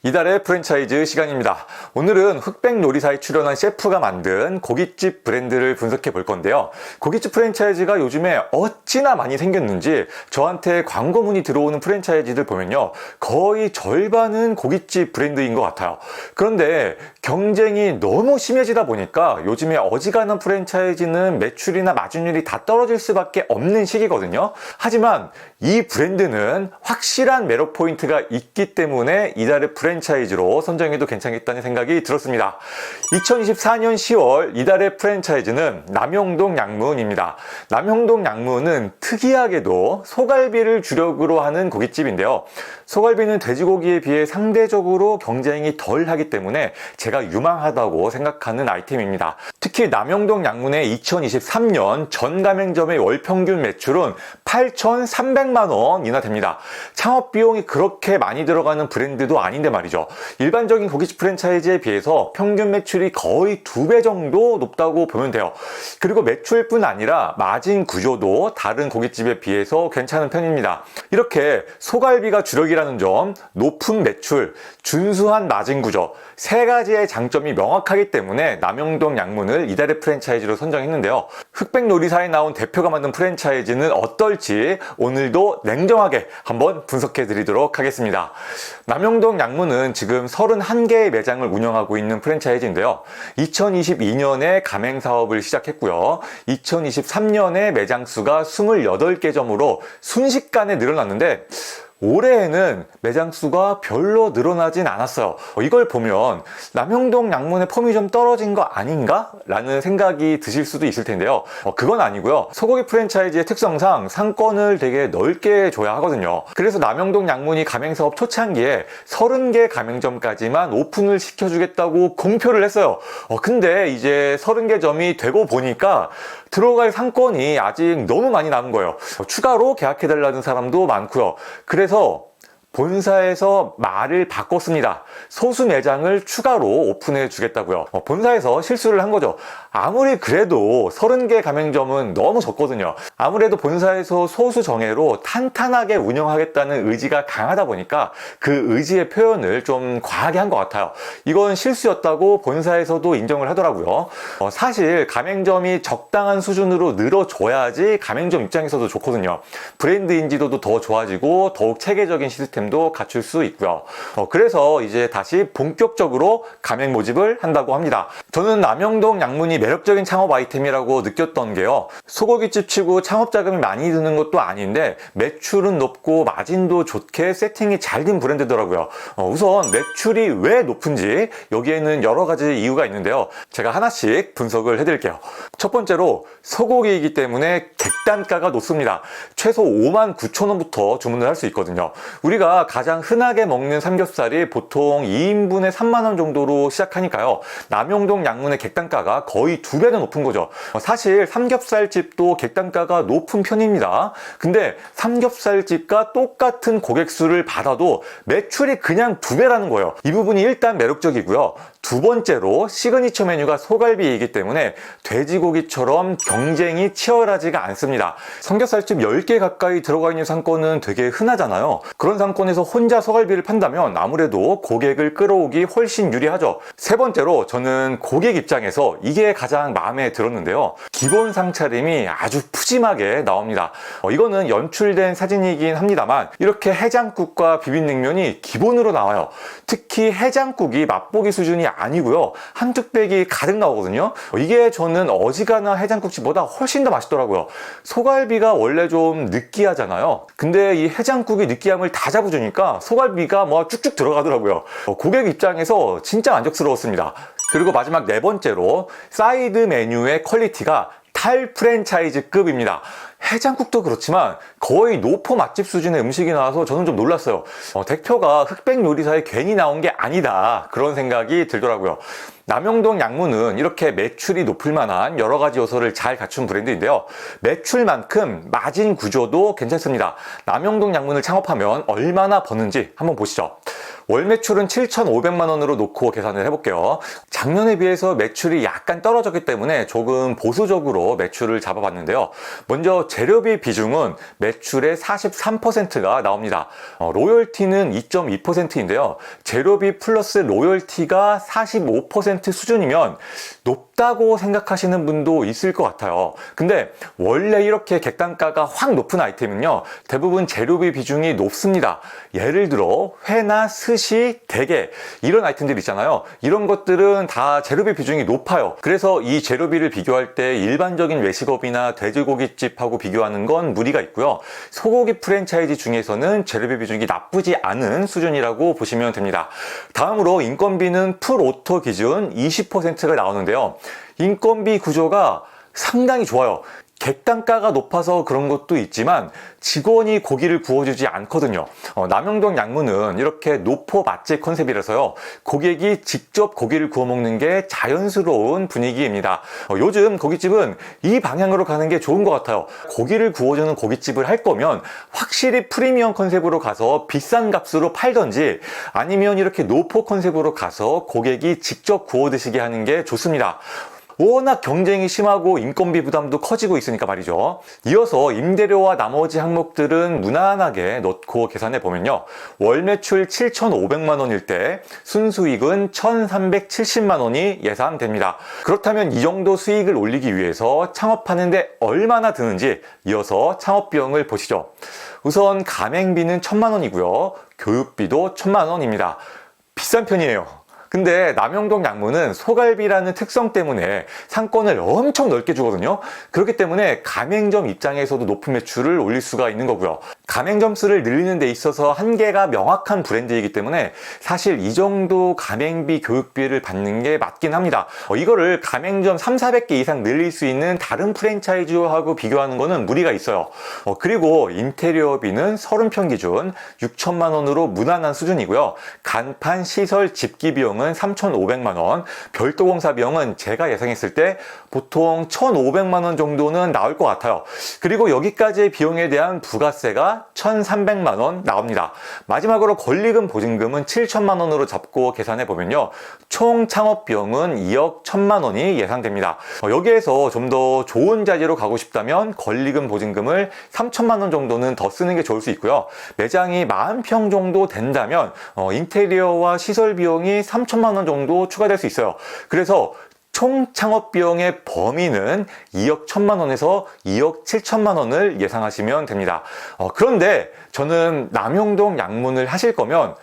이달의 프랜차이즈 시간입니다. 오늘은 흑백 요리사에 출연한 셰프가 만든 고깃집 브랜드를 분석해 볼 건데요. 고깃집 프랜차이즈가 요즘에 어찌나 많이 생겼는지 저한테 광고 문의 들어오는 프랜차이즈들 보면요, 거의 절반은 고깃집 브랜드인 것 같아요. 그런데 경쟁이 너무 심해지다 보니까 요즘에 어지간한 프랜차이즈는 매출이나 마진율이 다 떨어질 수밖에 없는 시기거든요. 하지만 이 브랜드는 확실한 매력 포인트가 있기 때문에 이달의 프랜차이즈로 선정해도 괜찮겠다는 생각이 들었습니다. 2024년 10월 이달의 프랜차이즈는 남영동 양문입니다. 남영동 양문은 특이하게도 소갈비를 주력으로 하는 고깃집인데요. 소갈비는 돼지고기에 비해 상대적으로 경쟁이 덜 하기 때문에 제가 유망하다고 생각하는 아이템입니다. 특히 남영동 양문의 2023년 전 가맹점의 월 평균 매출은 8,300만 원이나 됩니다. 창업 비용이 그렇게 많이 들어가는 브랜드도 아닌데 말이죠. 일반적인 고깃집 프랜차이즈에 비해서 평균 매출이 거의 2배 정도 높다고 보면 돼요. 그리고 매출뿐 아니라 마진 구조도 다른 고깃집에 비해서 괜찮은 편입니다. 이렇게 소갈비가 주력이라는 점, 높은 매출, 준수한 마진 구조, 세 가지의 장점이 명확하기 때문에 남영동 양문을 이달의 프랜차이즈로 선정했는데요. 흑백 요리사에 나온 대표가 만든 프랜차이즈는 어떨지 오늘도 냉정하게 한번 분석해 드리도록 하겠습니다. 남영동 양문은 지금 31개의 매장을 운영하고 있는 프랜차이즈인데요. 2022년에 가맹 사업을 시작했고요. 2023년에 매장 수가 28개 점으로 순식간에 늘어났는데 올해에는 매장 수가 별로 늘어나진 않았어요. 이걸 보면 남영동 양문의 폼이 좀 떨어진 거 아닌가? 라는 생각이 드실 수도 있을 텐데요. 그건 아니고요. 소고기 프랜차이즈의 특성상 상권을 되게 넓게 줘야 하거든요. 그래서 남영동 양문이 가맹사업 초창기에 30개 가맹점까지만 오픈을 시켜주겠다고 공표를 했어요. 근데 이제 30개 점이 되고 보니까 들어갈 상권이 아직 너무 많이 남은 거예요. 추가로 계약해달라는 사람도 많고요. 그래서 본사에서 말을 바꿨습니다. 소수 매장을 추가로 오픈해 주겠다고요. 본사에서 실수를 한 거죠. 아무리 그래도 30개 가맹점은 너무 적거든요. 아무래도 본사에서 소수 정예로 탄탄하게 운영하겠다는 의지가 강하다 보니까 그 의지의 표현을 좀 과하게 한 것 같아요. 이건 실수였다고 본사에서도 인정을 하더라고요. 사실 가맹점이 적당한 수준으로 늘어줘야지 가맹점 입장에서도 좋거든요. 브랜드 인지도도 더 좋아지고 더욱 체계적인 시스템 도 갖출 수 있고요. 그래서 이제 다시 본격적으로 가맹 모집을 한다고 합니다. 저는 남영동 양문이 매력적인 창업 아이템이라고 느꼈던 게요, 소고기집 치고 창업 자금이 많이 드는 것도 아닌데 매출은 높고 마진도 좋게 세팅이 잘 된 브랜드더라고요. 우선 매출이 왜 높은지 여기에는 여러 가지 이유가 있는데요. 제가 하나씩 분석을 해드릴게요. 첫 번째로 소고기이기 때문에 객단가가 높습니다. 최소 59,000원부터 주문을 할 수 있거든요. 우리가 가장 흔하게 먹는 삼겹살이 보통 2인분에 3만원 정도로 시작하니까요. 남영동 양문의 객단가가 거의 2배는 높은 거죠. 사실 삼겹살집도 객단가가 높은 편입니다. 근데 삼겹살집과 똑같은 고객수를 받아도 매출이 그냥 2배라는 거예요. 이 부분이 일단 매력적이고요. 두 번째로 시그니처 메뉴가 소갈비이기 때문에 돼지고기처럼 경쟁이 치열하지가 않습니다. 삼겹살집 10개 가까이 들어가 있는 상권은 되게 흔하잖아요. 그런 상권에서 혼자 소갈비를 판다면 아무래도 고객을 끌어오기 훨씬 유리하죠. 세 번째로 저는 고객 입장에서 이게 가장 마음에 들었는데요. 기본 상차림이 아주 푸짐하게 나옵니다. 이거는 연출된 사진이긴 합니다만 이렇게 해장국과 비빔냉면이 기본으로 나와요. 특히 해장국이 맛보기 수준이 아니고요, 한 뚝배기 가득 나오거든요. 이게 저는 어지간한 해장국집보다 훨씬 더 맛있더라고요. 소갈비가 원래 좀 느끼하잖아요. 근데 이 해장국이 느끼함을 다 잡아주니까 소갈비가 뭐 쭉쭉 들어가더라고요. 고객 입장에서 진짜 만족스러웠습니다. 그리고 마지막 네 번째로 사이드 메뉴의 퀄리티가 탈 프랜차이즈급입니다. 해장국도 그렇지만 거의 노포 맛집 수준의 음식이 나와서 저는 좀 놀랐어요. 대표가 흑백 요리사에 괜히 나온 게 아니다, 그런 생각이 들더라고요. 남영동 양문은 이렇게 매출이 높을 만한 여러 가지 요소를 잘 갖춘 브랜드인데요. 매출만큼 마진 구조도 괜찮습니다. 남영동 양문을 창업하면 얼마나 버는지 한번 보시죠. 월 매출은 7,500만 원으로 놓고 계산을 해볼게요. 작년에 비해서 매출이 약간 떨어졌기 때문에 조금 보수적으로 매출을 잡아봤는데요. 먼저 재료비 비중은 매출의 43%가 나옵니다. 로열티는 2.2%인데요. 재료비 플러스 로열티가 45% 수준이면 높다고 생각하시는 분도 있을 것 같아요. 근데 원래 이렇게 객단가가 확 높은 아이템은요, 대부분 재료비 비중이 높습니다. 예를 들어 회나 스시, 대게 이런 아이템들 있잖아요. 이런 것들은 다 재료비 비중이 높아요. 그래서 이 재료비를 비교할 때 일반적인 외식업이나 돼지고기집하고 비교하는 건 무리가 있고요. 소고기 프랜차이즈 중에서는 재료비 비중이 나쁘지 않은 수준이라고 보시면 됩니다. 다음으로 인건비는 풀오토 기준 20%가 나오는데요. 인건비 구조가 상당히 좋아요. 객단가가 높아서 그런 것도 있지만 직원이 고기를 구워주지 않거든요. 남영동 양문은 이렇게 노포 맛집 컨셉이라서요, 고객이 직접 고기를 구워 먹는 게 자연스러운 분위기입니다. 요즘 고깃집은 이 방향으로 가는 게 좋은 것 같아요. 고기를 구워주는 고깃집을 할 거면 확실히 프리미엄 컨셉으로 가서 비싼 값으로 팔던지, 아니면 이렇게 노포 컨셉으로 가서 고객이 직접 구워 드시게 하는 게 좋습니다. 워낙 경쟁이 심하고 인건비 부담도 커지고 있으니까 말이죠. 이어서 임대료와 나머지 항목들은 무난하게 넣고 계산해 보면요, 월 매출 7,500만 원일 때 순수익은 1,370만 원이 예상됩니다. 그렇다면 이 정도 수익을 올리기 위해서 창업하는데 얼마나 드는지 이어서 창업비용을 보시죠. 우선 가맹비는 1,000만 원이고요. 교육비도 1,000만 원입니다. 비싼 편이에요. 근데 남영동 양문은 소갈비라는 특성 때문에 상권을 엄청 넓게 주거든요. 그렇기 때문에 가맹점 입장에서도 높은 매출을 올릴 수가 있는 거고요. 가맹점 수를 늘리는 데 있어서 한계가 명확한 브랜드이기 때문에 사실 이 정도 가맹비, 교육비를 받는 게 맞긴 합니다. 이거를 가맹점 3,400개 이상 늘릴 수 있는 다른 프랜차이즈하고 비교하는 거는 무리가 있어요. 그리고 인테리어비는 30평 기준 6천만 원으로 무난한 수준이고요. 간판, 시설, 집기 비용은 3,500만 원, 별도 공사 비용은 제가 예상했을 때 보통 1,500만 원 정도는 나올 것 같아요. 그리고 여기까지의 비용에 대한 부가세가 1,300만 원 나옵니다. 마지막으로 권리금 보증금은 7천만 원으로 잡고 계산해 보면요, 총 창업 비용은 2억 1천만 원이 예상됩니다. 여기에서 좀 더 좋은 자재로 가고 싶다면 권리금 보증금을 3천만 원 정도는 더 쓰는 게 좋을 수 있고요. 매장이 40평 정도 된다면 인테리어와 시설 비용이 3천만 원 정도 추가될 수 있어요. 그래서 총 창업 비용의 범위는 2억 1천만 원에서 2억 7천만 원을 예상하시면 됩니다. 그런데 저는 남영동 양문을 하실 거면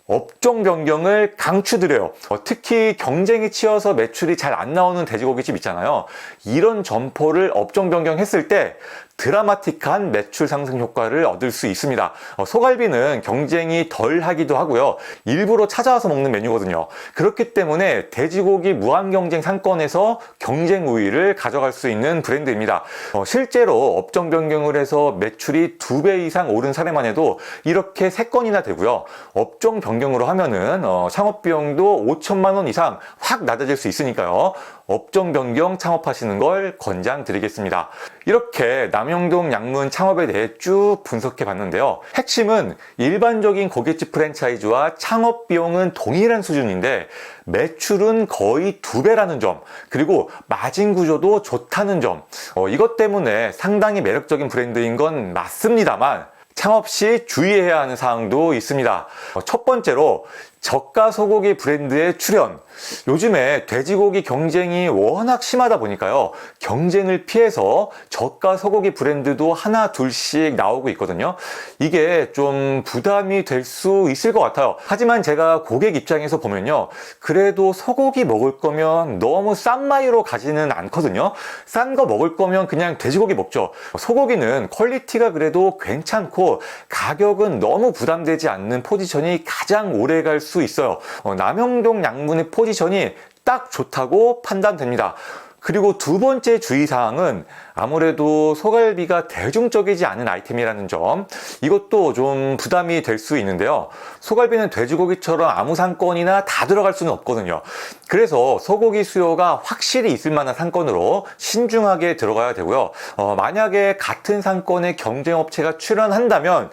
업종 변경을 강추드려요. 특히 경쟁이 치여서 매출이 잘 안 나오는 돼지고기집 있잖아요. 이런 점포를 업종 변경했을 때 드라마틱한 매출 상승 효과를 얻을 수 있습니다. 소갈비는 경쟁이 덜 하기도 하고요. 일부러 찾아와서 먹는 메뉴거든요. 그렇기 때문에 돼지고기 무한 경쟁 상권에서 경쟁 우위를 가져갈 수 있는 브랜드입니다. 실제로 업종 변경을 해서 매출이 2배 이상 오른 사례만 해도 이렇게 3건이나 되고요. 업종 변경으로 하면은 창업 비용도 5천만 원 이상 확 낮아질 수 있으니까요. 업종 변경 창업하시는 걸 권장드리겠습니다. 이렇게 남영동 양문 창업에 대해 쭉 분석해 봤는데요. 핵심은 일반적인 고깃집 프랜차이즈와 창업 비용은 동일한 수준인데 매출은 거의 2배라는 점, 그리고 마진 구조도 좋다는 점, 이것 때문에 상당히 매력적인 브랜드인 건 맞습니다만 창업 시 주의해야 하는 사항도 있습니다. 첫 번째로 저가 소고기 브랜드의 출현. 요즘에 돼지고기 경쟁이 워낙 심하다 보니까요, 경쟁을 피해서 저가 소고기 브랜드도 하나 둘씩 나오고 있거든요. 이게 좀 부담이 될 수 있을 것 같아요. 하지만 제가 고객 입장에서 보면요, 그래도 소고기 먹을 거면 너무 싼 마이로 가지는 않거든요. 싼 거 먹을 거면 그냥 돼지고기 먹죠. 소고기는 퀄리티가 그래도 괜찮고 가격은 너무 부담되지 않는 포지션이 가장 오래 갈 수 있어요. 남영동 양문의 포지션이 딱 좋다고 판단됩니다. 그리고 두 번째 주의사항은 아무래도 소갈비가 대중적이지 않은 아이템이라는 점, 이것도 좀 부담이 될 수 있는데요. 소갈비는 돼지고기처럼 아무 상권이나 다 들어갈 수는 없거든요. 그래서 소고기 수요가 확실히 있을 만한 상권으로 신중하게 들어가야 되고요. 만약에 같은 상권에 경쟁업체가 출연한다면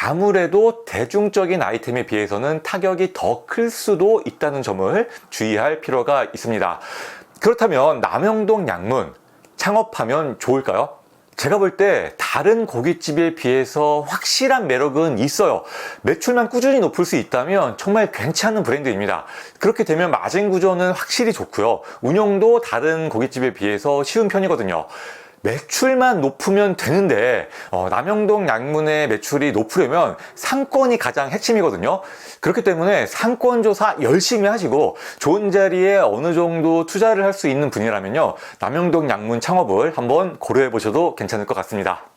아무래도 대중적인 아이템에 비해서는 타격이 더 클 수도 있다는 점을 주의할 필요가 있습니다. 그렇다면 남영동 양문 창업하면 좋을까요? 제가 볼 때 다른 고깃집에 비해서 확실한 매력은 있어요. 매출만 꾸준히 높일 수 있다면 정말 괜찮은 브랜드입니다. 그렇게 되면 마진 구조는 확실히 좋고요. 운영도 다른 고깃집에 비해서 쉬운 편이거든요. 매출만 높으면 되는데 남영동 양문의 매출이 높으려면 상권이 가장 핵심이거든요. 그렇기 때문에 상권 조사 열심히 하시고 좋은 자리에 어느 정도 투자를 할 수 있는 분이라면요, 남영동 양문 창업을 한번 고려해 보셔도 괜찮을 것 같습니다.